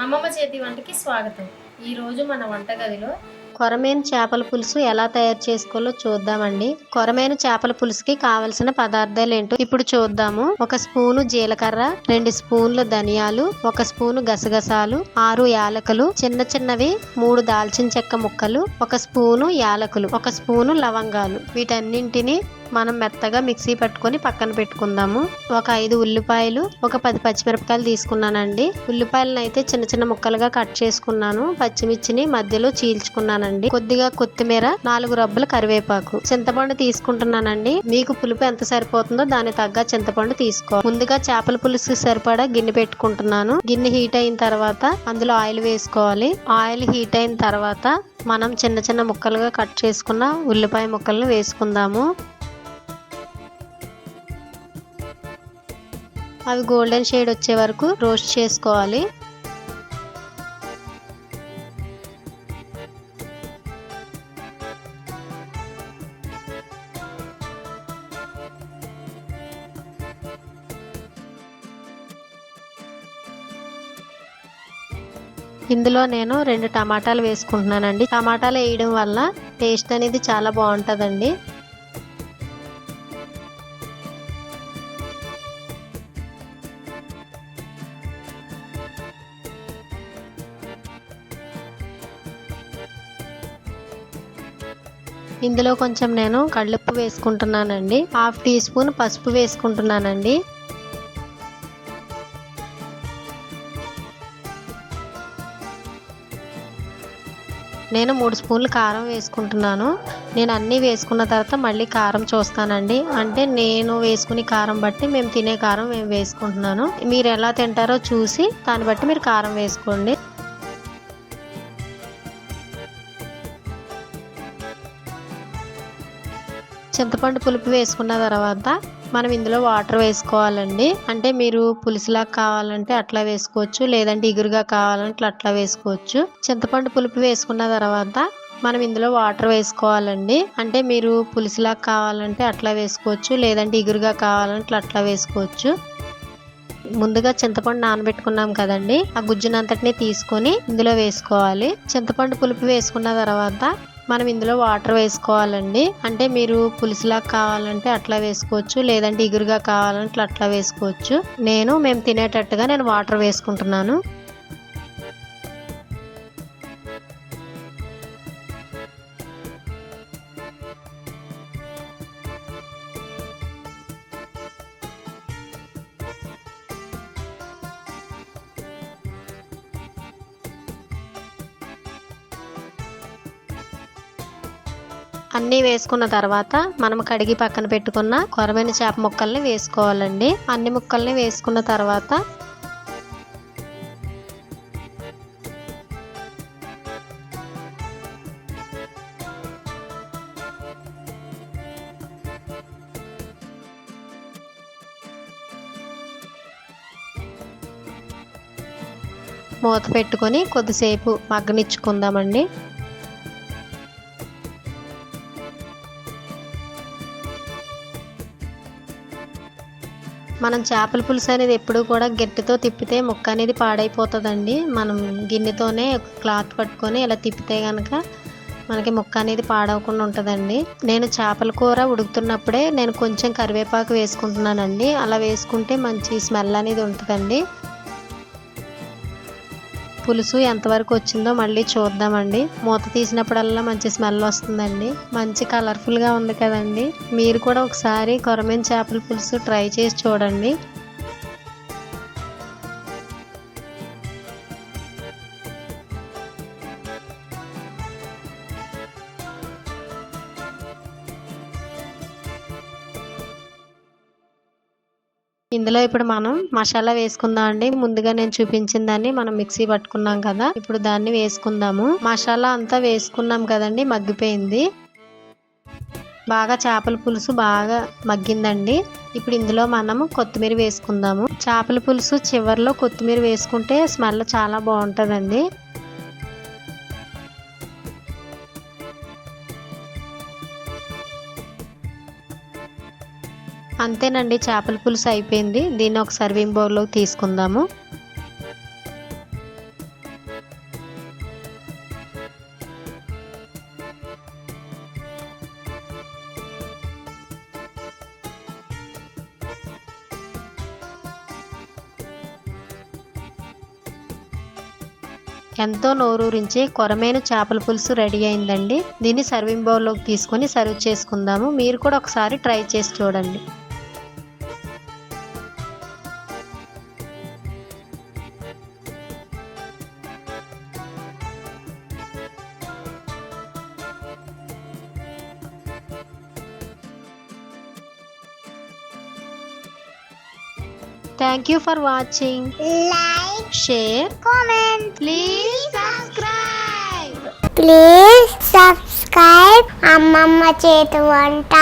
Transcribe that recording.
అమ్మమ్మ చేతి వంటకి స్వాగతం. ఈరోజు మన వంటగదిలో కొరమేను చేపల పులుసు ఎలా తయారు చేసుకోవాలో చూద్దామండి. కొరమేను చేపల పులుసుకి కావలసిన పదార్థాలు ఏంటో ఇప్పుడు చూద్దాము. 1 స్పూను జీలకర్ర, 2 స్పూన్ల ధనియాలు, 1 స్పూను గసగసాలు, 6 యాలకులు, చిన్నవి 3 దాల్చిన చెక్క ముక్కలు, 1 స్పూను యాలకులు, 1 స్పూను లవంగాలు. వీటన్నింటినీ మనం మెత్తగా మిక్సీ పట్టుకొని పక్కన పెట్టుకుందాము. ఒక 5 ఉల్లిపాయలు, ఒక 10 పచ్చిమిరపకాయలు తీసుకున్నానండి. ఉల్లిపాయలను అయితే చిన్న ముక్కలుగా కట్ చేసుకున్నాను. పచ్చిమిర్చిని మధ్యలో చీల్చుకున్నానండి. కొద్దిగా కొత్తిమీర, 4 రబ్బలు కరివేపాకు. చింతపండు తీసుకుంటున్నానండి. మీకు పులుపు ఎంత సరిపోతుందో దాని తగ్గ చింతపండు తీసుకో. ముందుగా చేపల పులుసు సరిపడా గిన్నె పెట్టుకుంటున్నాను. గిన్నె హీట్ అయిన తర్వాత అందులో ఆయిల్ వేసుకోవాలి. ఆయిల్ హీట్ అయిన తర్వాత మనం చిన్న ముక్కలుగా కట్ చేసుకున్న ఉల్లిపాయ ముక్కలను వేసుకుందాము. అవి గోల్డెన్ షేడ్ వచ్చే వరకు రోస్ట్ చేసుకోవాలి. ఇందులో నేను 2 టమాటాలు వేసుకుంటున్నానండి. టమాటాలు వేయడం వల్ల టేస్ట్ అనేది చాలా బాగుంటుందండి. ఇందులో కొంచెం నేను కళ్ళుప్పు వేసుకుంటున్నానండి. 1/2 టీ స్పూన్ పసుపు వేసుకుంటున్నానండి. నేను 3 స్పూన్లు కారం వేసుకుంటున్నాను. నేను అన్నీ వేసుకున్న తర్వాత మళ్ళీ కారం చూస్తానండి. అంటే నేను వేసుకునే కారం బట్టి మేము తినే కారం మేము వేసుకుంటున్నాను. మీరు ఎలా తింటారో చూసి దాన్ని బట్టి మీరు కారం వేసుకోండి. చింతపండు పులుపు వేసుకున్న తర్వాత మనం ఇందులో వాటర్ వేసుకోవాలండి. అంటే మీరు పులుసులా కావాలంటే అట్లా వేసుకోవచ్చు, లేదంటే ఇగురుగా కావాలంటే అట్లా వేసుకోవచ్చు. చింతపండు పులుపు వేసుకున్న తర్వాత మనం ఇందులో వాటర్ వేసుకోవాలండి. అంటే మీరు పులుసులా కావాలంటే అట్లా వేసుకోవచ్చు, లేదంటే ఇగురుగా కావాలంటే అట్లా వేసుకోవచ్చు. ముందుగా చింతపండు నానబెట్టుకున్నాం కదండి, ఆ గుజ్జునంతటిని తీసుకొని ఇందులో వేసుకోవాలి. చింతపండు పులుపు వేసుకున్న తర్వాత మనం ఇందులో వాటర్ వేసుకోవాలండి. అంటే మీరు పులుసులా కావాలంటే అట్లా వేసుకోవచ్చు, లేదంటే ఇగురుగా కావాలంటే అట్లా వేసుకోవచ్చు. మేము తినేటట్టుగా నేను వాటర్ వేసుకుంటున్నాను. అన్నీ వేసుకున్న తర్వాత మనం కడిగి పక్కన పెట్టుకున్న కొరమైన చేప ముక్కల్ని వేసుకోవాలండి. అన్ని ముక్కల్ని వేసుకున్న తర్వాత మూత పెట్టుకొని కొద్దిసేపు మగ్గనిచ్చుకుందామండి. మనం చేపల పులుసు అనేది ఎప్పుడు కూడా గట్టితో తిప్పితే ముక్క అనేది పాడైపోతుందండి. మనం గిన్నెతోనే క్లాత్ పట్టుకొని ఇలా తిప్పితే కనుక మనకి ముక్క అనేది పాడవకుండా ఉంటుందండి. నేను చేపల కూర ఉడుకుతున్నప్పుడే నేను కొంచెం కరివేపాకు వేసుకుంటున్నానండి. అలా వేసుకుంటే మంచి స్మెల్ అనేది ఉంటుందండి. పులుసు ఎంతవరకు వచ్చిందో మళ్ళీ చూద్దామండి. మూత తీసినప్పుడల్లా మంచి స్మెల్ వస్తుందండి. మంచి కలర్ఫుల్గా ఉంది కదండి. మీరు కూడా ఒకసారి కొరమేను చేపల పులుసు ట్రై చేసి చూడండి. ఇందులో ఇప్పుడు మనం మసాలా వేసుకుందాం అండి. ముందుగా నేను చూపించిన దాన్ని మనం మిక్సీ పట్టుకున్నాం కదా, ఇప్పుడు దాన్ని వేసుకుందాము. మసాలా అంతా వేసుకున్నాం కదండి, మగ్గిపోయింది. బాగా చేపల పులుసు బాగా మగ్గిందండి. ఇప్పుడు ఇందులో మనము కొత్తిమీర వేసుకుందాము. చేపల పులుసు చివరిలో కొత్తిమీర వేసుకుంటే స్మెల్ చాలా బాగుంటుందండి. అంతేనండి, చేపల పులుసు అయిపోయింది. దీన్ని ఒక సర్వింగ్ బౌల్లోకి తీసుకుందాము. ఎంతో నోరూరించే కొరమేను చేపల పులుసు రెడీ అయిందండి. దీన్ని సర్వింగ్ బౌల్లోకి తీసుకొని సర్వ్ చేసుకుందాము. మీరు కూడా ఒకసారి ట్రై చేసి చూడండి. Thank you for watching. Like, Share, comment, please subscribe. please subscribe అమ్మమ్మ చేతి వంట.